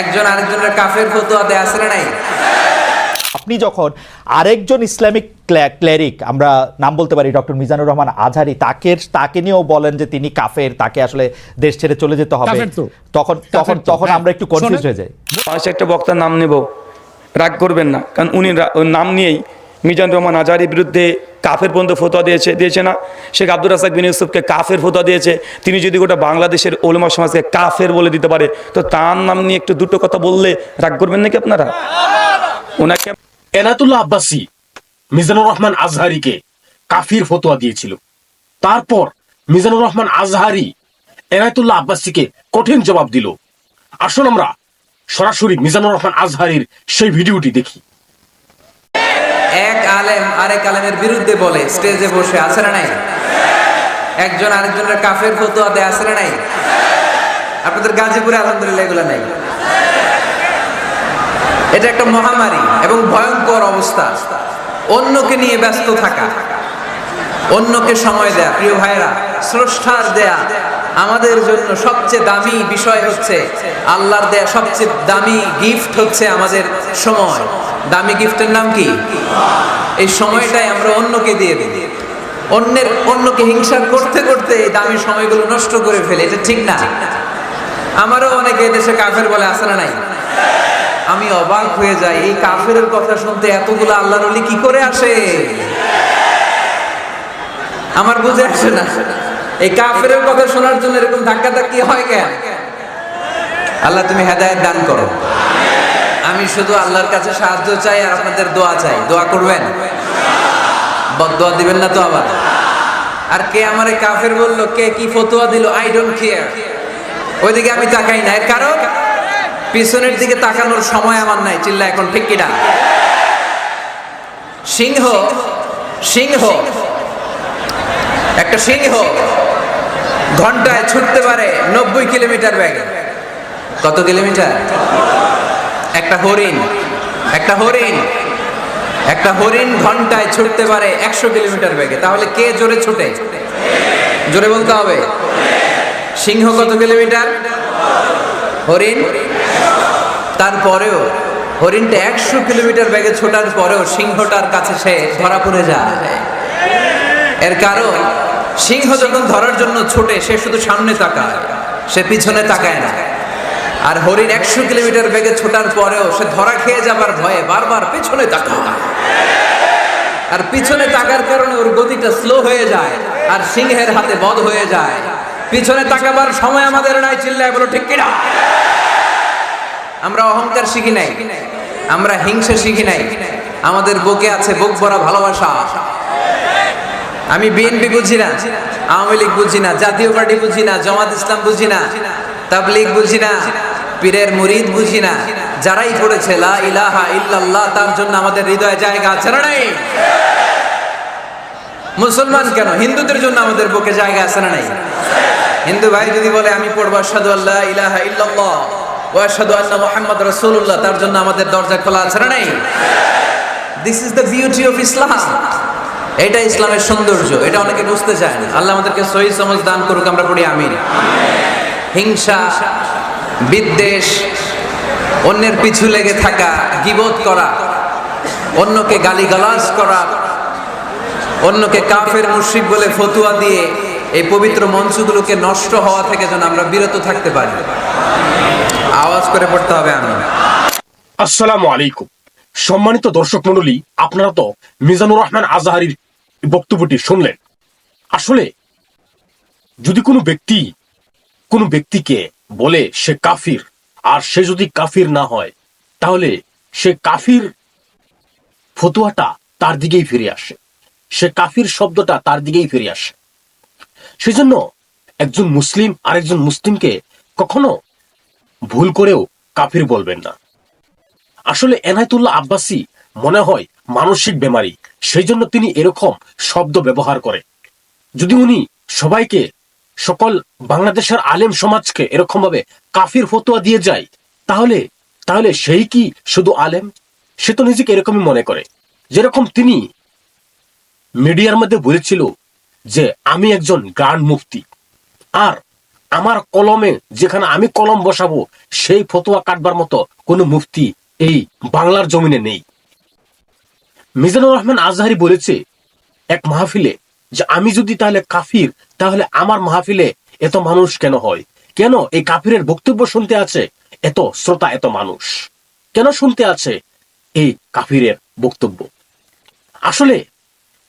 একজন আরেকজনের কাফের ফতোয়া দেয় আছে না নাই? আপনি যখন আরেকজন ইসলামিক ক্লেরিক, আমরা নাম বলতে পারি ডক্টর মিজানুর রহমান আজহারি, তাকে নিয়েও বলেন যে তিনি কাফের, তাকে আসলে দেশ ছেড়ে চলে যেতে হবে, তখন আমরা একটু কনফিউজ হয়ে যাই। মানুষ একটা বক্তার নাম নেব, রাগ করবেন না, কারণ উনি নাম নিয়েই মিজানুর রহমান আজহারির বিরুদ্ধে কাফের পর্যন্ত ফতোয়া দিয়েছে না? শেখ আব্দুর রাজ্জাক বিন ইউসুফকে কাফের ফতোয়া দিয়েছে। তিনি যদি গোটা বাংলাদেশের উলামা সমাজকে কাফের বলে দিতে পারে, তো তার নাম নিয়ে একটু দুটো কথা বললে রাগ করবেন নাকি আপনারা? ওনাকে এনায়েতুল্লাহ আব্বাসী মিজানুর রহমান আজহারিকে কাফির ফতোয়া দিয়েছিল। তারপর মিজানুর রহমান আজহারি এনায়েতুল্লাহ আব্বাসীকে কঠিন জবাব দিল। আসুন আমরা সরাসরি মিজানুর রহমান আজহারির সেই ভিডিওটি দেখি। এক আলেম আরেক আলেমের বিরুদ্ধে বলে স্টেজে বসে, আছে না নাই? একজন আরেকজনের কাফের ফতোয়া দেয়, আছে না নাই? আপনাদের গাজীপুরে আলহামদুলিল্লাহ এগুলো নাই। এটা একটা মহামারী এবং ভয়ঙ্কর অবস্থা। অন্যকে নিয়ে ব্যস্ত থাকা, অন্যকে সময় দেয়া, প্রিয় ভাইরা, স্রষ্টার দেয়া আমাদের জন্য সবচেয়ে দামি বিষয় হচ্ছে, আল্লাহর দেয়া সবচেয়ে দামি গিফট হচ্ছে আমাদের সময়। দামি গিফটের নাম কি? এই সময়টাই আমরা অন্যকে দিয়ে দিই। অন্যকে হিংসা করতে করতে এই দামি সময়গুলো নষ্ট করে ফেলে। এটা ঠিক না। আমারও অনেকে দেশে কাফের বলে, আছে না নাই? আমি অবাক হয়ে যাই, এই কাফেরের কথা শুনতে এতগুলো আল্লাহর ওলি কি করে আসে? আমার বুঝে আসে না, এই কাফেরের কথা শোনার জন্য এরকম ধাক্কা ধাক্কি হয় কেন? আল্লাহ তুমি হেদায়েত দান করো। আমি শুধু আল্লাহর কাছে সাহায্য চাই আর আপনাদের দোয়া চাই। দোয়া করবেন, বদদোয়া দিবেন না তো আবার। আর কে আমারে কাফের বললো, কে কি ফতোয়া দিল, আই ডোন্ট কেয়ার। ওইদিকে আমি তাকাই না। এর কারণ পিছনের দিকে তাকানোর সময় আমার নাই। চিল্লা এখন ঠিক কিনা? সিংহ একটা সিংহ ঘন্টায় ছুটতে পারে 90 কিলোমিটার বেগে। কত কিলোমিটার? একটা হরিণ ঘন্টায় ছুটতে পারে 100 কিলোমিটার বেগে। তাহলে কে জোরে ছুটে? জোরে বলতে হবে। সিংহ কত কিলোমিটার? হরিণ। তারপরেও হরিণটা 100 কিলোমিটার বেগে ছোটার পরেও সিংহটার কাছে সে ধরা পড়ে যায়। এর কারণ সিংহ যখন ধরার জন্য ছোটে, সে শুধু সামনে তাকায়, সে পিছনে তাকায় না। আর হরিণ 100 কিলোমিটার বেগে ছোটার পরেও সে ধরা খেয়ে যাবার ভয়ে বারবার পিছনে তাকায়। আর পিছনে তাকার কারণে ওর গতিটা স্লো হয়ে যায় আর সিংহের হাতে বধ হয়ে যায়। পিছনে তাকাবার সময় আমাদের নাই। চিল্লায় বলো ঠিক কিনা? আমরা অহংকার শিখি নাই, আমরা হিংসা শিখি নাই। আমাদের বুকে আছে বুক ভরা ভালোবাসা। আমি বিএনপি বুঝি না, আওয়ামী লীগ বুঝি না, জাতীয় পার্টি বুঝি না, জামাত ইসলাম বুঝি না, তাবলীগ বুঝি না, পীরের মুরিদ বুঝি না। যারাই পড়েছে লা ইলাহা ইল্লাল্লাহ, তার জন্য আমাদের হৃদয়ে জায়গা আছে না নাই? মুসলমান কেন, হিন্দুদের জন্য আমাদের বুকে জায়গা আছে না নাই? হিন্দু ভাই যদি বলে আমি পড়বো আশহাদু আল্লা ইলাহা ইল্লাল্লাহ ওয়া আশহাদু আন্না মুহাম্মাদ রাসূলুল্লাহ, তার জন্য আমাদের দরজা খোলা আছে না নাই? This is the beauty of Islam. এটা ইসলামের সৌন্দর্য। এটা অনেকে বুঝতে চায় না। আল্লাহ আমাদেরকে সহি সমাজ দান করুক, আমরা পড়ি আমিন। হিংসা, বিদ্বেষ, অন্যের পিছু লেগে থাকা, গীবত করা, অন্যকে গালিগালাজ করা, অন্যকে কাফের মুশরিক বলে ফতোয়া দিয়ে এই পবিত্র মঞ্চগুলোকে নষ্ট হওয়া থেকে যেন আমরা বিরত থাকতে পারি। আওয়াজ করে পড়তে হবে আমিন। আসসালামু আলাইকুম। সম্মানিত দর্শক মণ্ডলী, আপনারা তো মিজানুর রহমান আজহারির বক্তব্যটি শুনলেন। আসলে যদি কোনো ব্যক্তিকে বলে সে কাফির, আর সে যদি কাফির না হয়, তাহলে সে কাফির ফতোয়াটা তার দিকেই ফিরে আসে, সে কাফির শব্দটা তার দিকেই ফিরে আসে। সেজন্য একজন মুসলিম আরেকজন মুসলিমকে কখনো ভুল করেও কাফির বলবেন না। আসলে এনায়েতুল্লাহ আব্বাসী মনে হয় মানসিক বেমারি, সেই জন্য তিনি এরকম শব্দ ব্যবহার করে। যদি উনি সবাইকে, সকল বাংলাদেশের আলেম সমাজকে এরকম ভাবে কাফির ফতোয়া দিয়ে যায়, তাহলে সেই কি শুধু আলেম? সে তো নিজেকে এরকমই মনে করে। যেরকম তিনি মিডিয়ার মধ্যে বলেছিল যে আমি একজন গ্র্যান্ড মুফতি, আর আমার কলমে যেখানে আমি কলম বসাবো সেই ফতোয়া কাটবার মতো কোনো মুফতি এই বাংলার জমিনে নেই। মিজানুর রহমান আজহারি বলেছে এক মাহফিলে যে আমি যদি তাহলে কাফির, তাহলে আমার মাহফিলে এত মানুষ কেন হয়? কেন এই কাফিরের বক্তব্য শুনতে আছে এত শ্রোতা, এত মানুষ কেন শুনতে আছে এই কাফিরের বক্তব্য? আসলে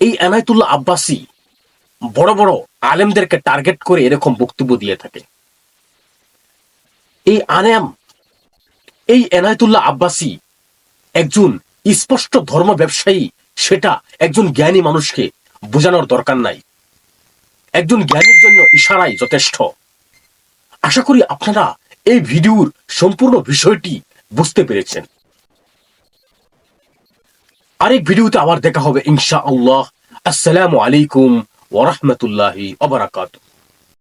এই এনায়েতুল্লাহ আব্বাসী বড় বড় আলেমদেরকে টার্গেট করে এরকম বক্তব্য দিয়ে থাকে। এই এনায়েতুল্লাহ আব্বাসী একজন স্পষ্ট ধর্ম ব্যবসায়ী, সেটা একজন জ্ঞানী মানুষকে বোঝানোর দরকার নাই। একজন জ্ঞানীর জন্য ইশারাই যথেষ্ট। আশা করি আপনারা এই ভিডিওর সম্পূর্ণ বিষয়টি বুঝতে পেরেছেন। আরেক ভিডিওতে আবার দেখা হবে ইনশাআল্লাহ। আসসালামু আলাইকুম ওয়া রাহমাতুল্লাহি ওয়া বারাকাতুহু।